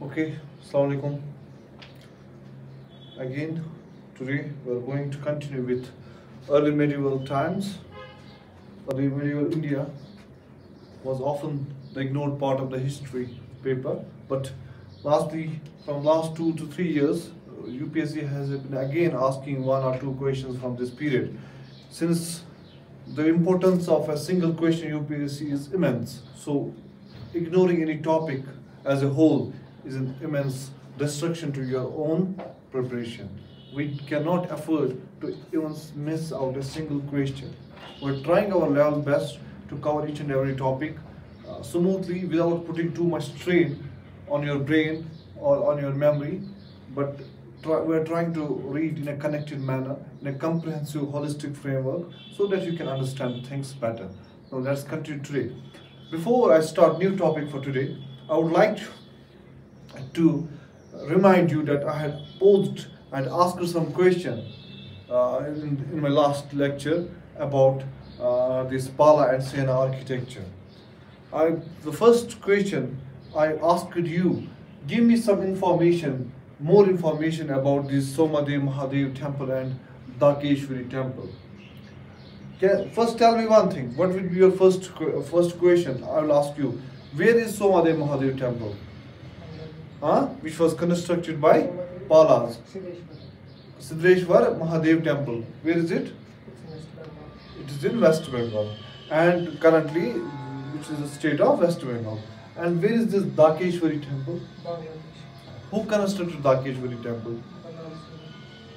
Okay, Assalamu alaikum. Again, today we are going to continue with early medieval times. Early medieval India was often the ignored part of the history paper, but from last 2 to 3 years, UPSC has been again asking one or two questions from this period. Since the importance of a single question UPSC is immense, so ignoring any topic as a whole is an immense destruction to your own preparation. We cannot afford to even miss out a single question. We're trying our level best to cover each and every topic smoothly without putting too much strain on your brain or on your memory, but we're trying to read in a connected manner, in a comprehensive, holistic framework, so that you can understand things better. Now let's continue today. Before I start new topic for today, I would like to remind you that I had asked you some question in my last lecture about this Pala and Sena architecture. The first question I asked you, give me some information, more information about this Somadev Mahadev temple and Dakeshwari temple. First tell me one thing, what will be your first question? I will ask you, where is Somadev Mahadev temple? Which was constructed by Palas. Siddheshwar Mahadev temple. Where is it? It is in West Bengal. And currently, which is the state of West Bengal. And where is this Dakeshwari temple? Who constructed Dakeshwari temple?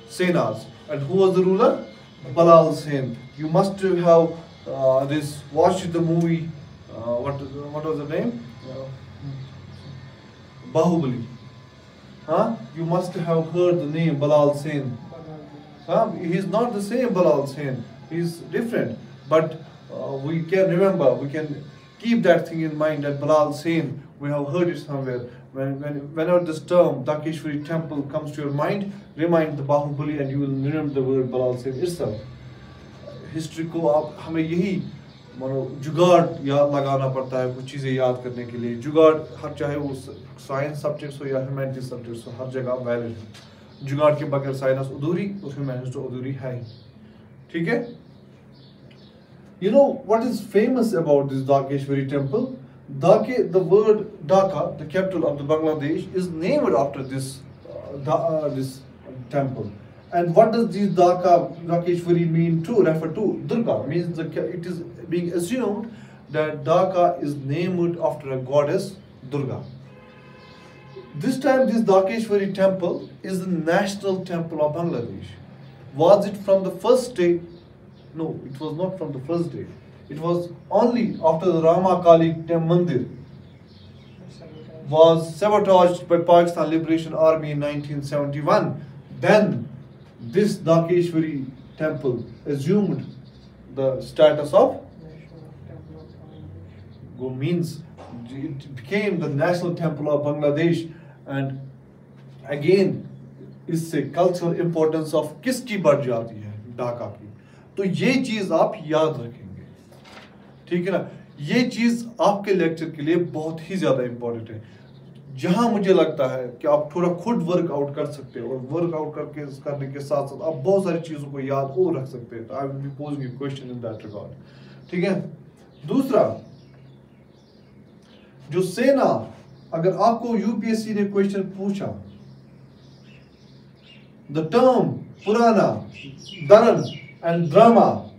Senas. And who was the ruler? Balal Sen. You must have watched the movie, what was the name? Bahubali. You must have heard the name Balal Sen. He is not the same Balal Sen. He is different. But we can remember, we can keep that thing in mind that Balal Sen, we have heard it somewhere. Whenever this term Dakeshwari temple comes to your mind, remind the Bahubali and you will remember the word Balal Sen itself. History को आप हमें यही मानो जुगाड़ याद लगाना पड़ता है कुछ चीज़ें याद करने के लिए जुगाड़ हर चाहे वो साइंस सब्जेक्ट्स हो या ह्यूमैनिटीज सब्जेक्ट्स हो हर जगह वैलिड है जुगाड़ के बगैर साइंस अधूरी और ह्यूमैनिटीज तो अधूरी है ठीक है You know what is famous about this Dakeshwari temple? The word Dhaka, the capital of the Bangladesh, is named after this temple. And what does this Dakeshwari mean to? Refer to Durga means it is being assumed that Dhaka is named after a goddess Durga. This time, this Dakeshwari temple is the national temple of Bangladesh. Was it from the first day? No, it was not from the first day. It was only after the Rama Kali Mandir was sabotaged by Pakistan Liberation Army in 1971. Then this Dakeshwari temple assumed the status of means it became the national temple of Bangladesh. And again इससे cultural importance of किसकी बढ़ जाती है ढाका की तो ये चीज आप याद रखेंगे ठीक है ना ये चीज आपके लेक्चर के लिए बहुत ही ज्यादा इंपॉर्टेंट है जहां मुझे लगता है कि आप थोड़ा खुद वर्कआउट कर सकते हो और वर्कआउट करने के साथ साथ आप बहुत सारी चीजों को याद और रख सकते हैं I will be posing you question in that regard ठीक है दूसरा जो सेना अगर आपको यूपीएससी ने क्वेश्चन पूछा the term Purana, Dharan and Drama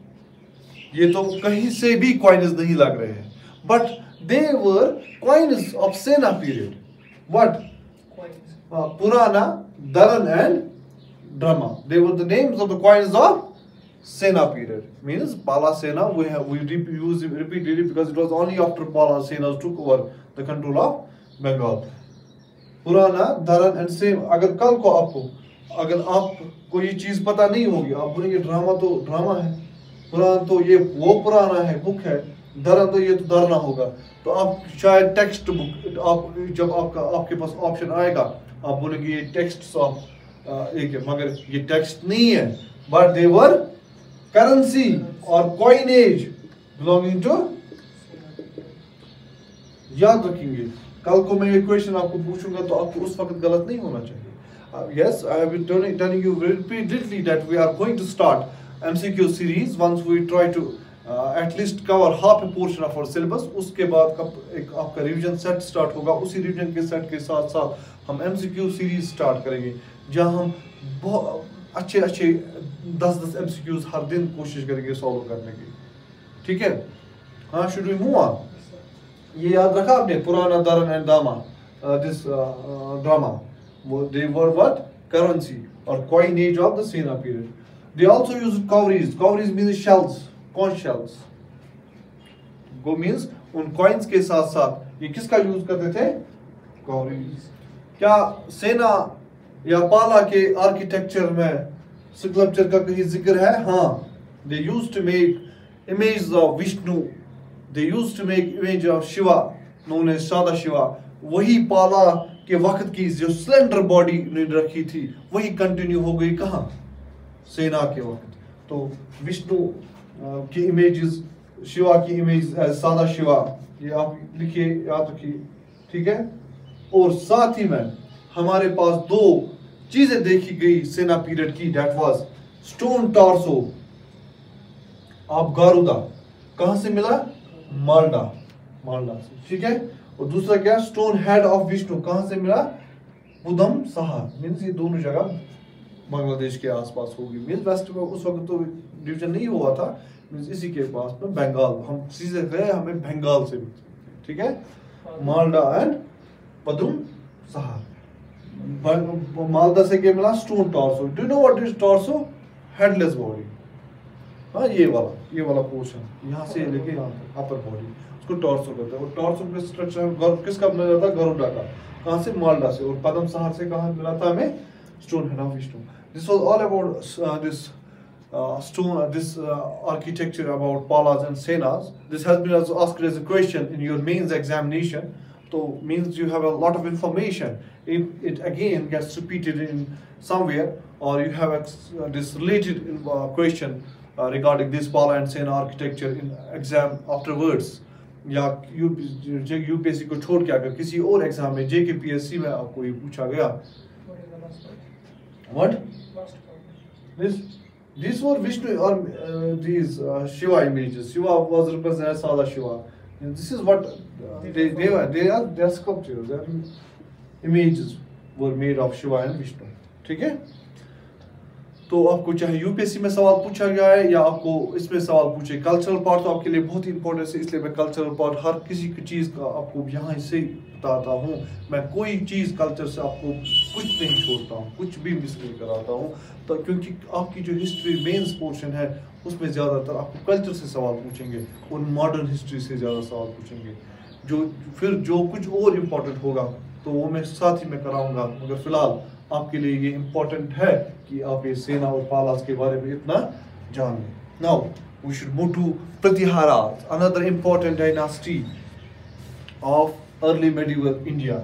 ये तो कहीं से भी coins नहीं लग रहे हैं but they were coins of Sena period what Purana, Dharan and Drama they were the names of the coins of Sena period means Pala Sena we repeat repeatedly because it was only after Pala Sena took over the control of Bengal Purana, Dharan and same अगर कल को आपको अगर आपको ये चीज पता नहीं होगी आप बोलेंगे ड्रामा तो ड्रामा है पुराण तो ये वो पुराना है बुक है धरन तो ये तो धरना होगा तो आप शायद टेक्स्ट बुक आप जब आपके पास ऑप्शन आएगा आप बोलेंगे ये टेक्स्ट ऑफ एक है मगर ये टेक्स्ट नहीं है बट दे वर करेंसी और कॉइनेज बिलोंगिंग टू याद रखेंगे कल को मैं ये क्वेश्चन आपको पूछूंगा तो आपको उस वक्त गलत नहीं होना चाहिए. Yes, I have been telling you repeatedly that we are going to start MCQ series once we try to at least cover half a portion of our syllabus. उसके बाद एक आपका रिवीजन सेट स्टार्ट होगा. उसी revision के set के साथ साथ हम MCQ सीरीज स्टार्ट करेंगे जहां हम बहुत अच्छे 10 MCQs हर दिन कोशिश करेंगे सॉल्व करने की. ठीक है. हाँ, शुड वी मूव ऑन. ये याद रखा आपने, पुराना दरन एंड दामा, this drama. They were what? Currency or coinage of the Sena period. They also used cowries. Cowries means shells, conch shells. Go means उन coins के साथ साथ ये किसका यूज करते थे? Cowries. क्या सेना या पाला के आर्किटेक्चर में स्कल्पचर का कहीं जिक्र है? हाँ. They used to make images of Vishnu. They used to make image of Shiva, known as Sada Shiva. वही पाला के वक्त की जो स्लेंडर बॉडी ने रखी थी वही कंटिन्यू हो गई कहाँ? सेना के वक्त. तो विष्णु की इमेजेस, शिवा की इमेज सादा शिवा, ये आप लिखिए, याद रखिए. ठीक है. और साथ ही में हमारे पास दो चीजें देखी गई सेना पीरियड की. That was stone torso of Garuda. कहां से मिला? माल्डा से. ठीक है. और दूसरा क्या? Stone head of Vishnu. कहां से मिला? बुधम सहार. मीन्स ये दोनों जगह बांग्लादेश के आसपास होगी. मीन्स वेस्ट में उस वक्त तो डिवीजन नहीं हुआ था. मीन्स इसी के पास में बंगाल, हम सीधे गए, हमें बंगाल से. ठीक है. मालदा एंड पदुम सहार. मालदा से क्या मिला? Stone torso. Do you know what is torso? Headless body. हाँ, ये वाला पोर्शन यहाँ से लेके यहाँ तक अपर बॉडी, उसको टॉर्सो कहते हैं. और टॉर्सो का स्ट्रक्चर किसका मिला था? गरुड़ा का. कहाँ से? माल्डा से. और पद्म सहार से कहाँ मिला था हमें? Stone head of Vishnu. This was all about this stone, this architecture about Palas and Senas. This has been also asked as a question in your mains examination. So means you have a lot of information. If it again gets repeated in somewhere, or you have this related question regarding this Pala and Sena architecture in exam afterwards, या UPSC को छोड़ के अगर किसी और exam में JKPSC में आपको ये पूछा गया, what these were Vishnu or these Shiva images. Shiva was represented as Sada Shiva. And this is what they are sculptures. Their images were made of Shiva and Vishnu. ठीक है. तो आपको चाहे यूपीएससी में सवाल पूछा गया है या आपको इसमें सवाल पूछे, कल्चरल पार्ट तो आपके लिए बहुत ही इंपॉर्टेंट है, इसलिए मैं कल्चरल पार्ट हर किसी चीज़ का आपको यहाँ से बताता हूँ. मैं कोई चीज़ कल्चर से आपको कुछ नहीं छोड़ता हूँ, कुछ भी मिस नहीं कराता हूँ. तो क्योंकि आपकी जो हिस्ट्री मेंस पोर्शन है उसमें ज़्यादातर आपको कल्चर से सवाल पूछेंगे और मॉडर्न हिस्ट्री से ज़्यादा सवाल पूछेंगे. जो कुछ और इम्पोर्टेंट होगा तो वो मैं साथ ही में कराऊंगा, मगर फिलहाल आपके लिए ये इम्पोर्टेंट है कि आप ये सेना और पालास के बारे में इतना जान लें. Now we should move to Pratiharas, another important dynasty of early medieval India.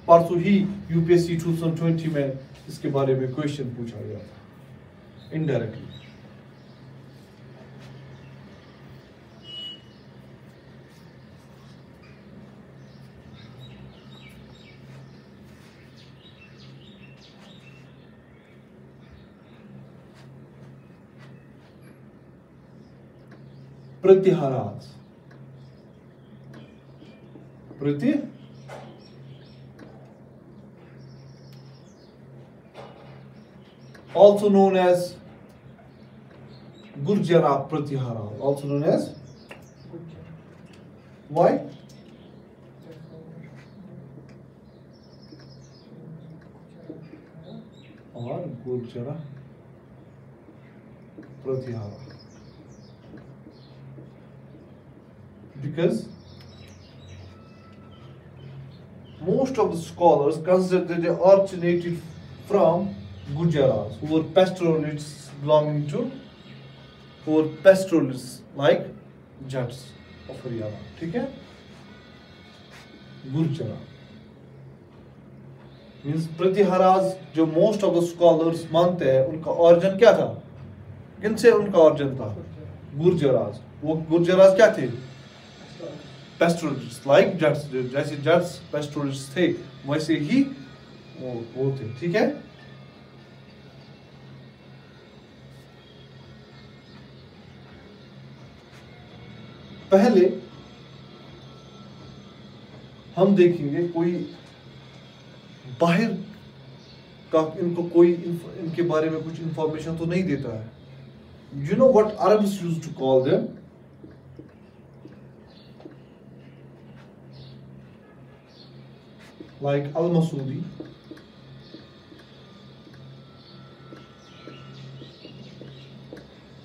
परसों ही यूपीएससी 2020 में इसके बारे में क्वेश्चन पूछा गया था indirectly. Pratiharas. Also known as Gurjara Pratihara. Also known as why? Or Gurjara Pratihara. Because most of the scholars consider that they originated from Gujaras, who were pastoralists belonging to, who were pastoralists like Jats of Haryana. ठीक है? Gurjara means Pratiharas जो most of the scholars मानते हैं उनका origin क्या था? किनसे उनका origin था? Gurjaras. वो Gurjaras क्या थे? पेस्टोरलिस्ट, लाइक जट्स, जैसे जट्स पेस्टोरलिस्ट थे वैसे ही वो थे। ठीक है, पहले हम देखेंगे कोई बाहर का इनको कोई इनके बारे में कुछ इंफॉर्मेशन तो नहीं देता है। You know what Arabs used to call them, like al Masudi,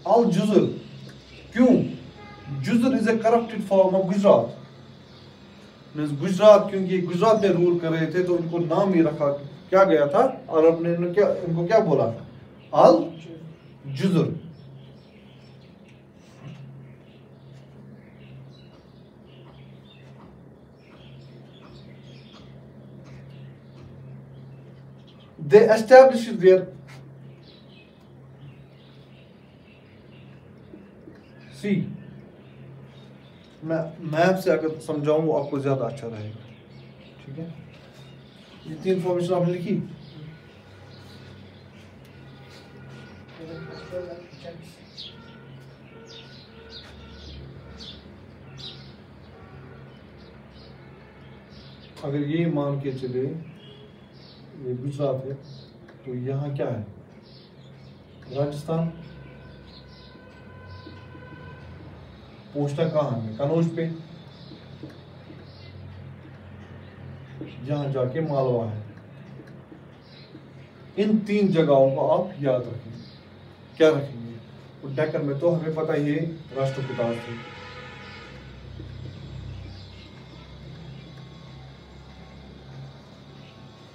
al Jujar. क्यों? Jujar is a corrupted form of Gujarat, means Gujarat, क्योंकि गुजरात में रूल कर रहे थे तो इनको नाम ही रखा क्या गया था, अरब ने इनको क्या बोला, अल जुजर। They established their सी, मैं मैप से अगर समझाऊं वो आपको ज्यादा अच्छा रहेगा। ठीक है, इतनी इंफॉर्मेशन आपने लिखी। अगर ये मान के चले ये गुजरात है तो यहाँ क्या है, राजस्थान। पोस्टा कहाँ है, कनौज पे, यहाँ जाके मालवा है। इन 3 जगहों को आप याद रखेंगे। क्या रखेंगे? तो डेक्कन में तो हमें पता ही है राष्ट्रकूटास थे।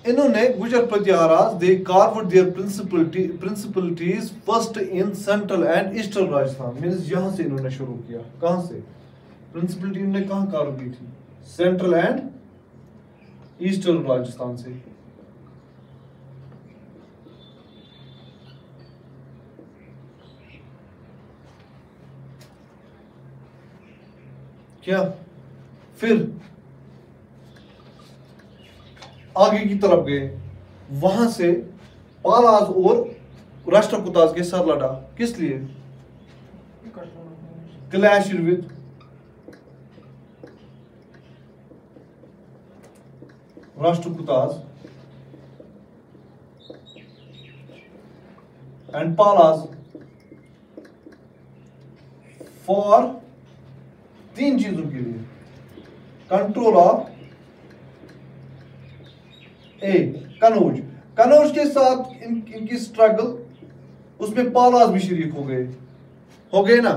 इन्होंने Gujar Pratiharas they carved their principalities first in central and eastern Rajasthan, means यहां से इन्होंने शुरू किया। कहां से प्रिंसिपलिटी इन्होंने कहां कार्व की थी? सेंट्रल एंड ईस्टर्न राजस्थान से। क्या फिर आगे की तरफ गए, वहां से पालाज और राष्ट्रकूटास के साथ लड़ा। किस लिए? Clash with Rashtrakutas and Palas for 3 चीजों के लिए, कंट्रोल ऑफ कनौज। कनौज के साथ इनकी स्ट्रगल, उसमें पालाज भी शरीक हो गए ना।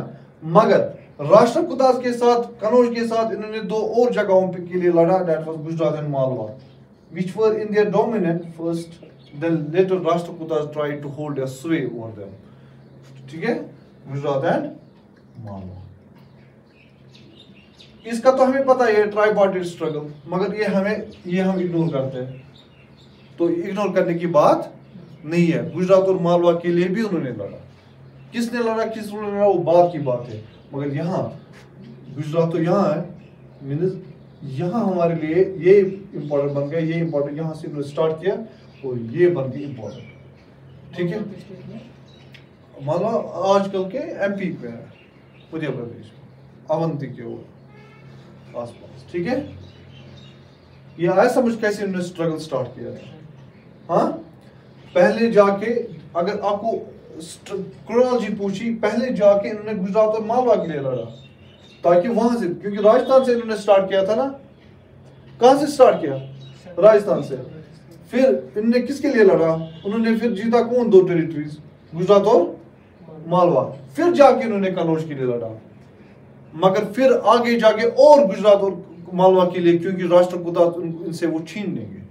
मगर राष्ट्रकूटास के साथ, कनौज के साथ इन्होंने 2 और जगहों पे के लिए लड़ा, that was Gujarat and Malwa, which were in their dominant first, then later Rashtrakutas tried to hold a sway over them। ठीक है, गुजरात एंड मालवा। इसका तो हमें पता है ट्राइपार्टिट स्ट्रगल, मगर ये हम इग्नोर करते हैं। तो इग्नोर करने की बात नहीं है। गुजरात और मालवा के लिए भी उन्होंने लड़ा। किसने लड़ा वो बात की बात है। मगर यहाँ गुजरात तो यहाँ है, मीन्स यहाँ हमारे लिए ये इम्पोर्टेंट बन गया, ये इम्पोर्टेंट यहाँ से उन्होंने स्टार्ट किया और ये बन गया इम्पोर्टेंट। ठीक है, मालवा आजकल के एमपी पे है, मध्य प्रदेश, अवंती के ओर आसपास। ठीक है, ये आया समझ कैसे उन्होंने स्ट्रगल स्टार्ट किया था। हाँ, पहले जाके अगर आपको क्रोनोलॉजी पूछी, पहले जाके इन्होंने गुजरात और मालवा के लिए लड़ा, ताकि वहां से, क्योंकि राजस्थान से इन्होंने स्टार्ट किया था ना। कहां से स्टार्ट किया? राजस्थान से। फिर इन्होंने किसके लिए लड़ा? उन्होंने फिर जीता कौन? 2 टेरिटरीज, गुजरात और मालवा। फिर जाके इन्होंने कनौज के लिए लड़ा, मगर फिर आगे जाके और गुजरात और मालवा के लिए, क्योंकि राष्ट्रकूटास इनसे वो छीन लेंगे।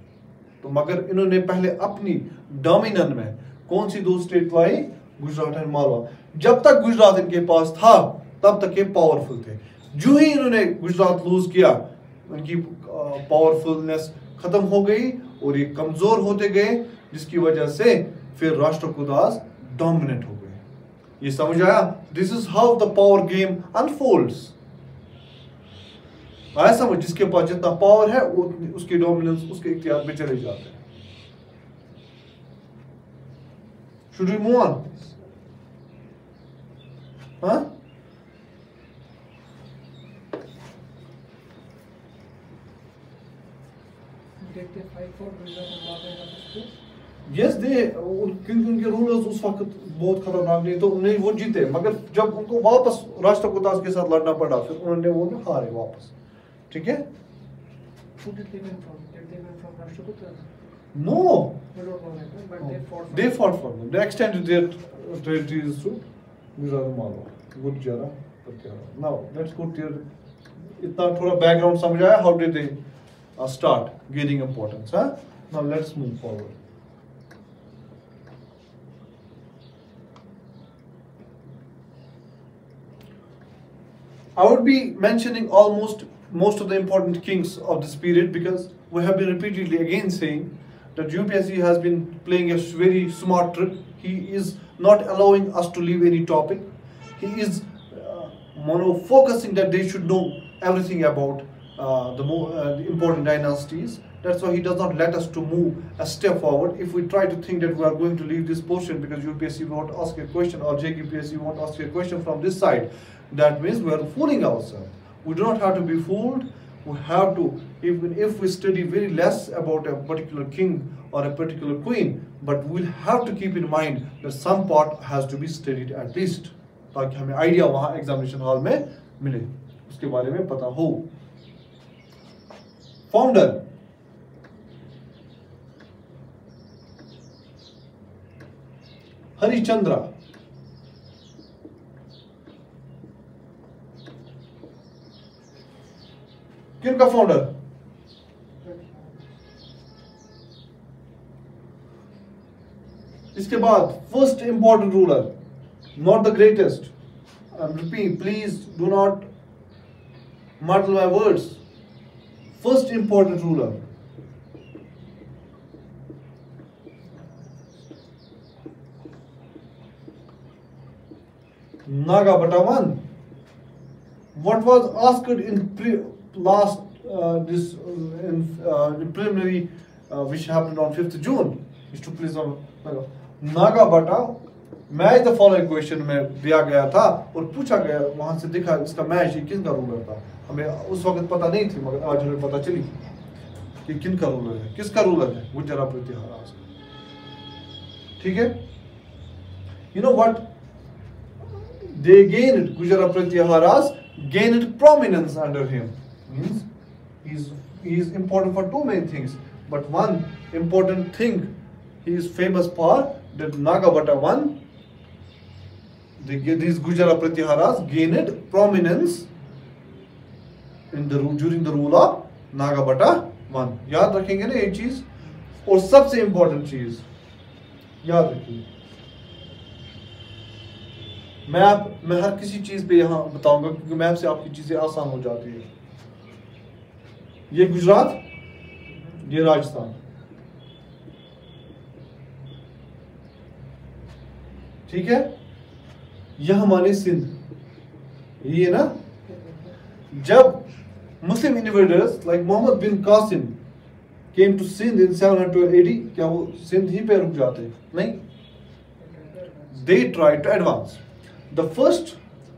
तो मगर इन्होंने पहले अपनी डोमिनियन में कौन सी 2 state lie? Gujarat and Malwa. जब तक गुजरात इनके पास था तब तक ये पावरफुल थे। जो ही इन्होंने गुजरात लूज किया, उनकी पावरफुलनेस खत्म हो गई और ये कमजोर होते गए, जिसकी वजह से फिर राष्ट्रकूटास डोमिनेट हो गए। ये समझ आया? This is how the power game unfolds. आया समझ? जिसके पास जितना पावर है उसके डोमिनेंस उसके इख्तियार पे चले जाते हैं. Should we move on? Huh? Did they fight for Gujarat and Babur in the school? Yes, क्योंकि उनके रूलर्स उस वक्त बहुत खतरनाक नहीं, तो उन्हें वो जीते, मगर जब उनको वापस राष्ट्रकूटास के साथ लड़ना पड़ा फिर उन्होंने वो हारे वापस. ठीक है? Who did they win from? Did they win from Rashtrakutas? No. I don't know that, but they fought. They fought for them. They extended their territories to Gujarat and Malwa. Gurjara, Pratiharas. Now let's go to your. इतना थोड़ा background समझ आया? How did they start gaining importance? Huh? Now let's move forward. I would be mentioning almost most of the important kings of this period because we have been repeatedly again saying that UPSC has been playing a very smart trick. He is not allowing us to leave any topic. He is focusing that they should know everything about the important dynasties. That's why he does not let us to move a step forward. If we try to think that we are going to leave this portion because UPSC won't ask a question or JKPSC won't ask a question from this side, that means we are fooling ourselves. We do not have to be fooled. We have to, even if we study very less about a particular king or a particular queen, but we'll have to keep in mind that some part has to be studied at least, ताकि हमें idea वहाँ examination hall में मिले, उसके बारे में पता हो. फाउंडर हरिश्चंद्र. किन का फाउंडर? इसके बाद first important ruler, not the greatest. Repeat, please do not muddle my words. First important ruler. Nagabatawan. What was asked in preliminary which happened on 5th June, which took place on Nagabata. Match the following question में दिया गया था और पूछा गया, वहां से दिखा इसका मैच ही किन का रूलर था. हमें उस वक्त पता नहीं थी, मगर आज हमें पता चली कि किन का रूलर है, किसका रूलर है, गुजरात प्रतिहारास. ठीक है? You know what they gained, Gujarat Pratiharas gained prominence under him. Means he is important for two main things, but one important thing he is famous for, that Nagabata won. These Gujarat Pratiharas gained prominence during the rule of Nagabata I. याद रखेंगे ना ये चीज. और सबसे important चीज याद रखिए, मैं हर किसी चीज पे यहां बताऊंगा क्योंकि मैप से आपकी चीजें आसान हो जाती है. ये गुजरात, ये राजस्थान. ठीक है? यह हमारी सिंध, ये है ना. जब Muslim invaders like Muhammad bin Qasim came to Sindh in 780, क्या वो सिंध ही पे रुक जाते? नहीं. They tried to advance. The first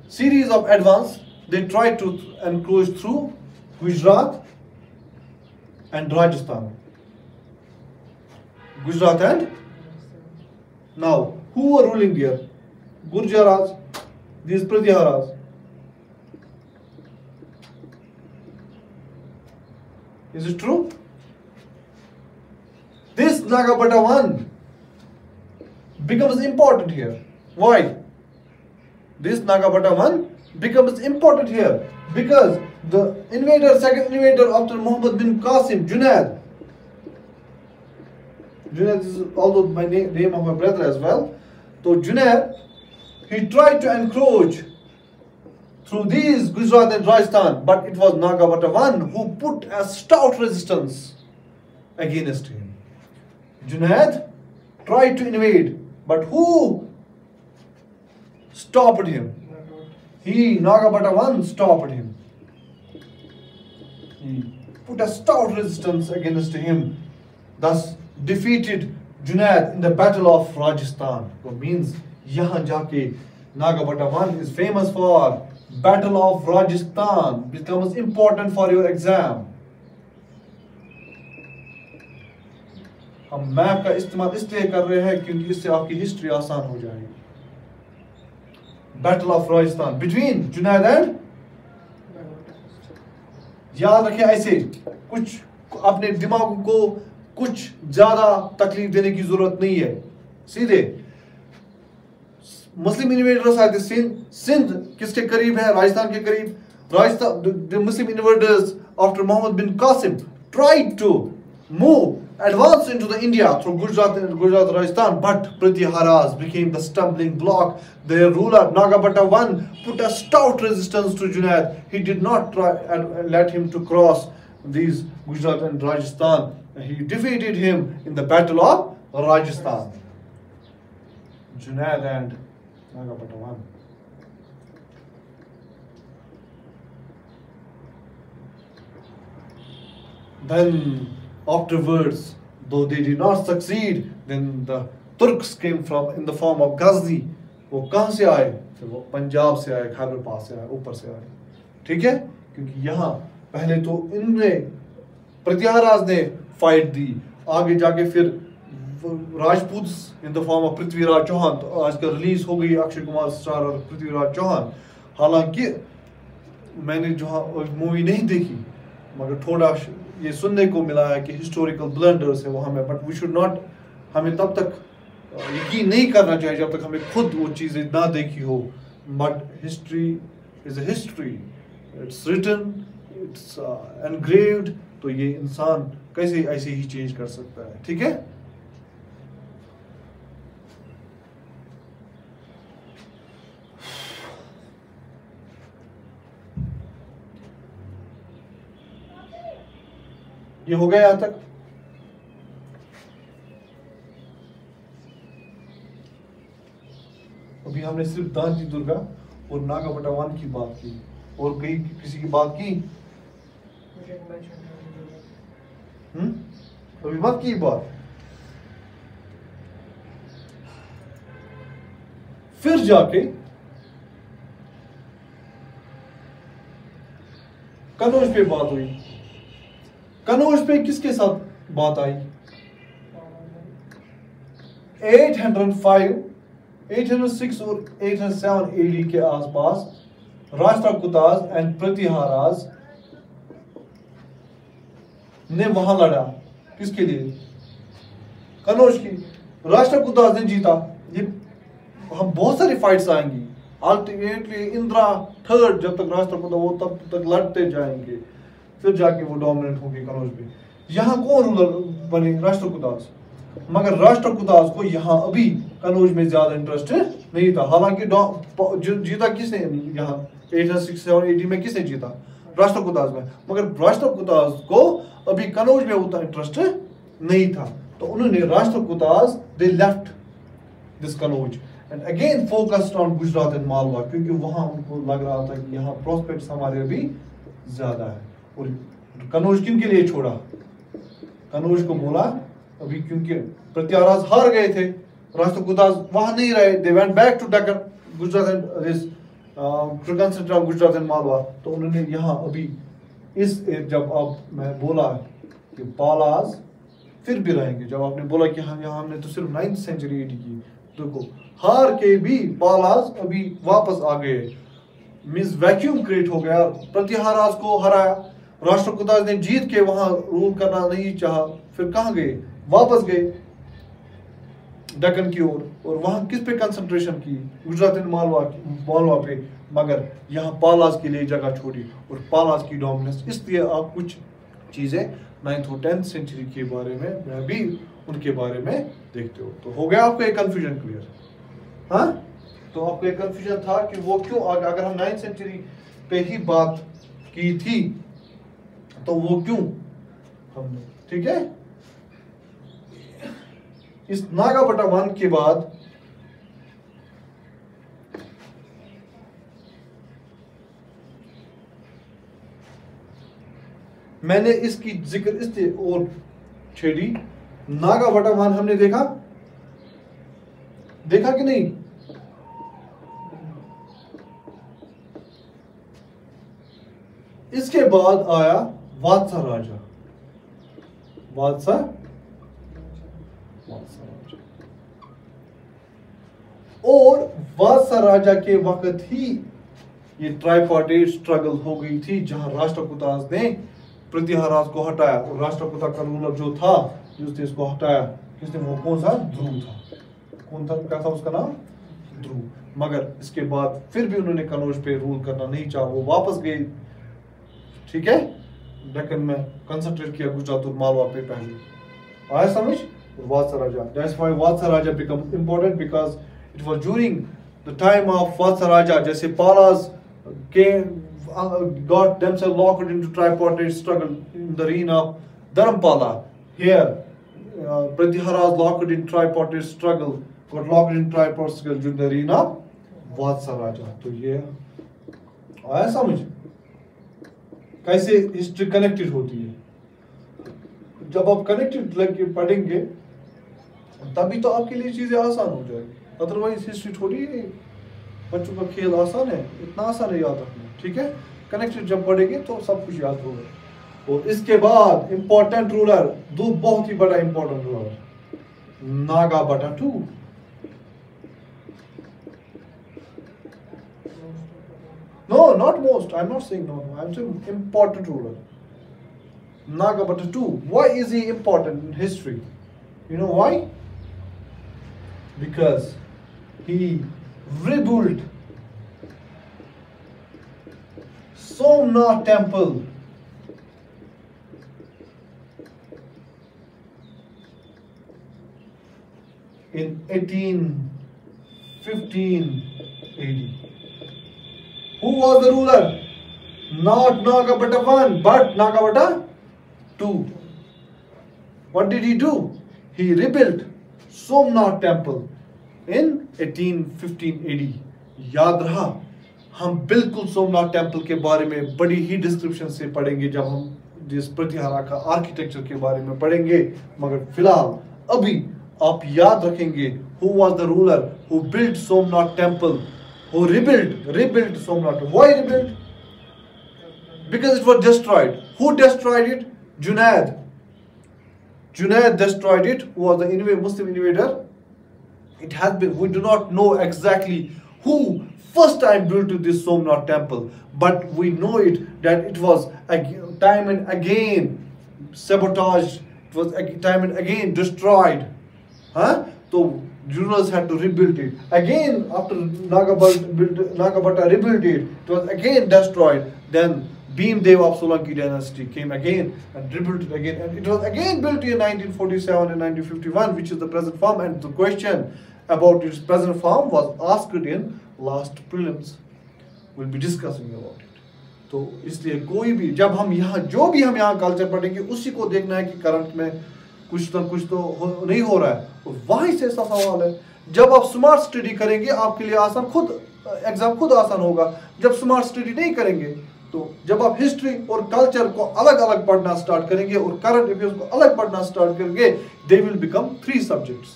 series of advance, they tried to encroach through Gujarat and Rajasthan. Gujarat and now who were ruling there? Gurjaras, these Pratiharas. Is it true? This Nagabata I becomes important here. Why? This Nagabata I becomes important here because the second invader after Muhammad bin Qasim, Junaid is although my name of my brother as well. So Junaid, he tried to encroach through these Gujarat and Rajasthan, but it was Nagabata I who put a stout resistance against him. Junaid tried to invade, but who stopped him? Nagabata I stopped him. put a stout resistance against him, thus defeated Junaid in the Battle of Rajasthan. So means यहाँ जाके Nagabhatta I is famous for Battle of Rajasthan, becomes important for your exam. हम map का इस्तेमाल इसलिए कर रहे हैं क्योंकि इससे आपकी हिस्ट्री आसान हो जाएगी. Battle of Rajasthan between Junaid and, याद रखें ऐसे कुछ अपने दिमाग को कुछ ज्यादा तकलीफ देने की जरूरत नहीं है. सीधे मुस्लिम इन्वेडर्स आए थे सिंध किसके करीब है? राजस्थान के करीब. Rajasthan the Muslim invaders after Muhammad bin Qasim tried to advance into the India through Gujarat, Rajasthan, but Pratiharas became the stumbling block. Their ruler Nagabhatta I put a stout resistance to Junaid. He did not try and let him to cross these Gujarat and Rajasthan. He defeated him in the Battle of Rajasthan. Junaid and Nagabhatta I. Then afterwards, though they did not succeed, then the Turks came from in the form of Ghazni. वो कहाँ से आए? फिर वो पंजाब से आए, खैबर पास से आए, ऊपर से आए. ठीक है? क्योंकि यहाँ पहले तो इनने प्रतिहाराज ने फाइट दी, आगे जाके फिर Rajput in the form of Prithviraj Chauhan. तो आजकल रिलीज हो गई अक्षय कुमार स्टार और पृथ्वीराज चौहान. हालांकि मैंने जो मूवी नहीं देखी, मगर थोड़ा ये सुनने को मिला है कि हिस्टोरिकल ब्लंडर्स है वहाँ में. बट वी शुड नॉट, हमें तब तक यकीन नहीं करना चाहिए जब तक हमें खुद वो चीज़ें ना देखी हो. But history is a history, it's written, it's engraved. तो ये इंसान कैसे ऐसे ही चेंज कर सकता है. ठीक है? ये हो गया यहां तक. अभी हमने सिर्फ दांती दुर्गा और नागाभट्टा I की बात की, और कहीं किसी की बात की? अभी मत की बात. फिर जाके कनौज पे बात हुई. कनौज पे किसके साथ बात आई? 805, 806 और 807 AD के आसपास राष्ट्रकूटास एंड प्रतिहारास ने वहां लड़ा. किसके लिए? कनौज की. राष्ट्रकूटास ने जीता. ये हम बहुत सारी फाइट्स आएंगी. अल्टीमेटली इंदिरा थर्ड जब तक राष्ट्रकूटा वो तब तक लड़ते जाएंगे, फिर जाके वो डोमिनेंट होंगे कनौज पे. यहाँ कौन रूलर बने? राष्ट्रकूटास. मगर राष्ट्रकूटास को यहाँ अभी कनौज में ज्यादा इंटरेस्ट नहीं था. हालांकि जीता किसने यहाँ 867 AD में? किसने जीता? राष्ट्रकूटास में. मगर राष्ट्रकूटास को अभी कनौज में उतना इंटरेस्ट नहीं था. तो उन्होंने Rashtrakutas they left this Kannauj and again focused on Gujarat and Malwa, क्योंकि वहां उनको लग रहा था कि यहाँ प्रोस्पेक्ट्स हमारे अभी ज्यादा है. और कनौज किन के लिए छोड़ा? कनौज को बोला अभी क्योंकि प्रतिहारास हार गए थे, राष्ट्रकूटास वहां नहीं रहे. They went back to Deccan, Gujarat and this to consider Gujarat and Malwa. तो उन्होंने यहाँ अभी इस जब अब मैं बोला कि पालास फिर भी रहेंगे, जब आपने बोला कि हम यहाँ हमने तो सिर्फ 9th सेंचुरी AD की, देखो हार के भी पालास अभी वापस आ गए. मींस वैक्यूम क्रिएट हो गया. प्रतिहारास को हराया, राष्ट्रकूटास ने जीत के वहां रूल करना नहीं चाहा, फिर कहां गए? वापस गए दक्कन की ओर. और वहां किस पे कंसंट्रेशन की? गुजरात एंड मालवा पे. मगर यहाँ पालास के लिए जगह छोड़ी और पालास की डोमिनेंस. इसलिए आप कुछ चीजें 9th और 10th सेंचुरी के बारे में भी उनके बारे में देखते हो. तो हो गया आपको एक कंफ्यूजन क्लियर? हाँ, तो आपको एक कंफ्यूजन था कि वो क्यों, अगर हम 9th सेंचुरी पे ही बात की थी तो वो क्यों हमने. ठीक है? इस नागाभट्टा I के बाद मैंने इसकी जिक्र इसलिए और छेड़ी। नागा वटावान हमने देखा कि नहीं? इसके बाद आया वात्सा राजा। और वात्सा राजा के वक्त ही ये ट्राइपार्टाइट स्ट्रगल हो गई थी, जहां राष्ट्रकूटास ने प्रतिहारास को हटाया और राष्ट्रकूटा का रूलर जो था जिसने इसको हटाया, किसने? वो कौन सा? ध्रुव था। कौन था? क्या था उसका नाम? ध्रुव। मगर इसके बाद फिर भी उन्होंने कनौज पे रूल करना नहीं चाहा, वो वापस गए, ठीक है, डेक्कन में कंसंट्रेट किया गुजरात और मालवा पे पहले। आया समझ? Vatsaraja, that's why Vatsaraja become important because it was during the time of Vatsaraja, जैसे Palas got themselves locked into tripartite struggle in the reign of Dharampala. Here, Pratiharas locked in tripartite struggle, got locked in tripartite struggle during the reign of Vatsa Raja. तो ये आया समझ कैसे history connected होती है? जब आप कनेक्टेड लग पढ़ेंगे तभी तो आपके लिए चीजें आसान हो जाएगी, अदरवाइज हिस्ट्री थोड़ी बच्चों का खेल आसान है, इतना आसान है याद रखना, ठीक है? कनेक्टेड जब पढ़ेंगे तो सब कुछ याद होगा। और इसके बाद इंपॉर्टेंट रूलर, दो बहुत ही बड़ा इंपॉर्टेंट रूलर, नागा बटा 2। No, not most. I'm not saying no. I'm saying important ruler. Naga bata 2. Why is he important in history? You know why? Because he rebuilt Somnath temple in 1815 AD. Who was the ruler? Not Nagabhata 1, but Nagabhata 2. What did he do? He rebuilt Somnath temple in 1815 AD. याद रहा, हम बिल्कुल Somnath temple के बारे में बड़ी ही description से पढ़ेंगे जब हम जिस प्रतिहारा का आर्किटेक्चर के बारे में पढ़ेंगे, मगर फिलहाल अभी आप याद रखेंगे who was the ruler who built Somnath temple, who rebuilt Somnath. Why rebuilt? Because it was destroyed. Who destroyed it? Junaid destroyed it. Who was the Muslim invader? It has been, we do not know exactly who first time built this Somnath temple, but we know it that it was time and again sabotaged, it was time and again destroyed. So rulers had to rebuild it again. After Nagabhata rebuilt it, it was again destroyed. Then Bhimdev of Solanki dynasty came again and rebuilt it again, and it was again built in 1947 and 1951, which is the present form. And the question about its present form was asked in last prelims. We'll be discussing about it. तो इसलिए कोई भी जब हम यहाँ जो भी हम यहाँ कल्चर पढ़ेंगे उसी को देखना है कि करंट में कुछ ना कुछ तो नहीं हो रहा है, और वहीं से ऐसा सवाल है। जब आप स्मार्ट स्टडी करेंगे आपके लिए आसान, खुद एग्जाम खुद आसान होगा। जब स्मार्ट स्टडी नहीं करेंगे, तो जब आप हिस्ट्री और कल्चर को अलग अलग पढ़ना स्टार्ट करेंगे और करंट अफेयर्स को अलग पढ़ना स्टार्ट करेंगे, दे विल बिकम 3 सब्जेक्ट्स।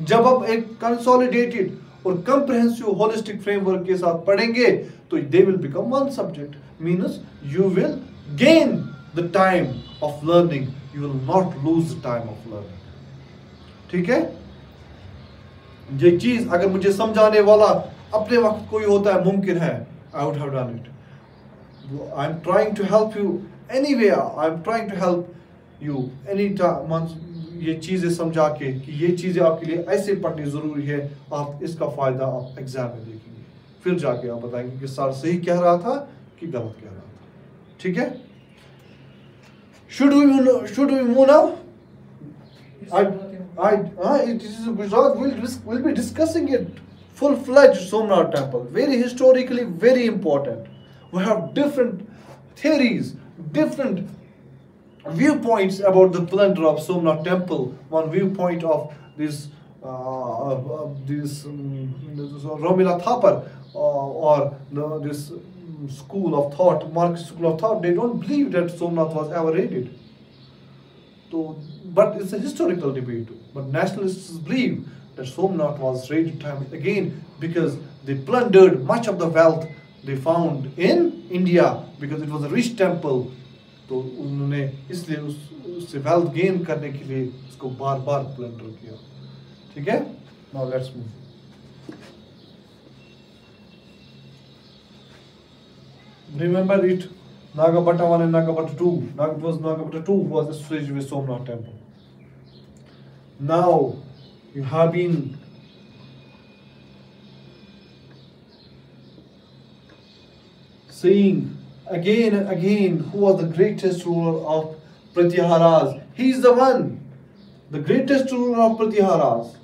जब आप एक कंसोलिडेटेड और कंप्रहेंसिव होलिस्टिक फ्रेमवर्क के साथ पढ़ेंगे तो they will become 1 subject, means you will gain the time of learning, you will not lose the time of learning. ठीक है, ये चीज अगर मुझे समझाने वाला अपने वक्त कोई होता है, मुमकिन है, I would have done it. I am trying to help you anyway, I am trying to help you anytime, ये चीजें समझा के कि ये चीजें आपके लिए ऐसे पढ़नी जरूरी है, आप इसका फायदा आप एग्जाम में देखेंगे, फिर जाके आप बताएंगे कि सर सही कह रहा था कि गलत कह रहा था। ठीक है, should we move now? This is Gujarat. We'll be discussing it full-fledged. Somnath temple, very historically very important. We have different theories, different viewpoints about the splendor of Somnath temple. One viewpoint of this Romila Thapar or this school of thought, Marxist school of thought, they don't believe that Somnath was ever raided. So, but it's a historical debate. But nationalists believe that Somnath was raided time and again because they plundered much of the wealth they found in India because it was a rich temple. तो उन्होंने इसलिए उससे wealth gain करने के लिए इसको बार-बार plunder किया. ठीक है? Now let's move. Remember it, Nagabhatta 1 and Nagabhatta 2. It was Nagabhatta 2 who was associated with Somnath temple. Now you have been saying again and again who was the greatest ruler of Pratiharas. He is the one, the greatest ruler of Pratiharas.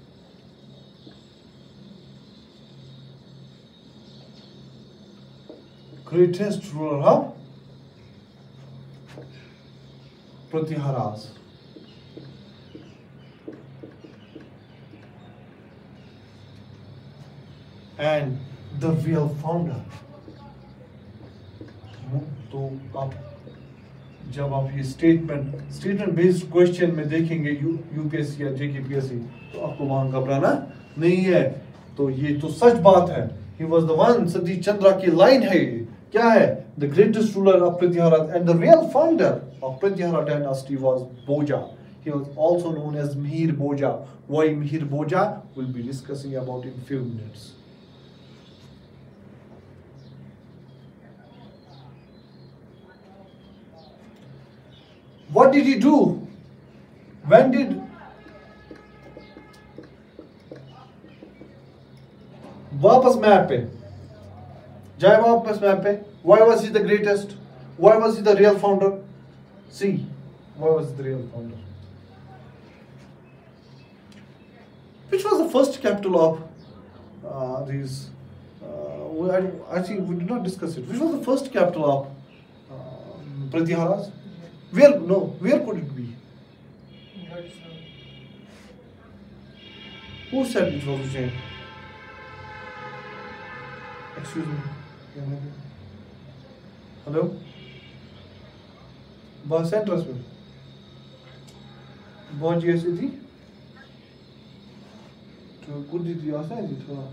Greatest ruler of Pratiharas. And the real founder. तो आप जब आप ये statement based question में देखेंगे UPSC या JKPSC तो आपको वहां घबराना नहीं है. तो ये तो सच बात है. He was the one, Satish Chandra की लाइन है. क्या है? The greatest ruler of Pratiharas and the real founder of Pratihara dynasty was Boja. He was also known as Mihir Boja. Why Mihir Boja? We'll be discussing about in few minutes. What did he do? When did वापस map पे जाए वापस map पे. Why was he the greatest? Why was he the real founder? See, why was he the real founder? Which was the first capital of these? I think we did not discuss it. Which was the first capital of Pratiharas? Where could it be? Who said it was Ujjain? Excuse me. Hello? बस entrance में बहुत जी ऐसी थी तो कुछ दी थी आसान थी थोड़ा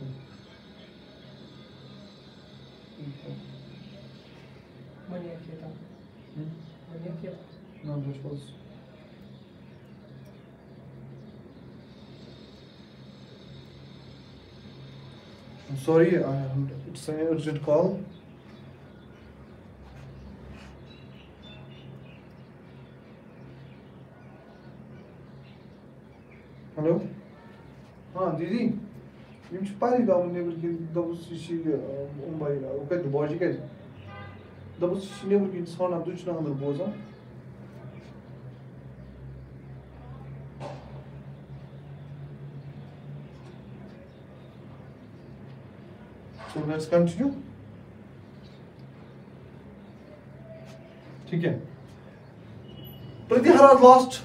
Mania किया था. Mania किया. No, this was I'm sorry, it's an urgent call. Hello? Didi, you should probably go and never get double Sicily by okay, the boy get double Sicily never gets on a Dutch on the bosom. So let's continue. ठीक है. Pratiharas lost.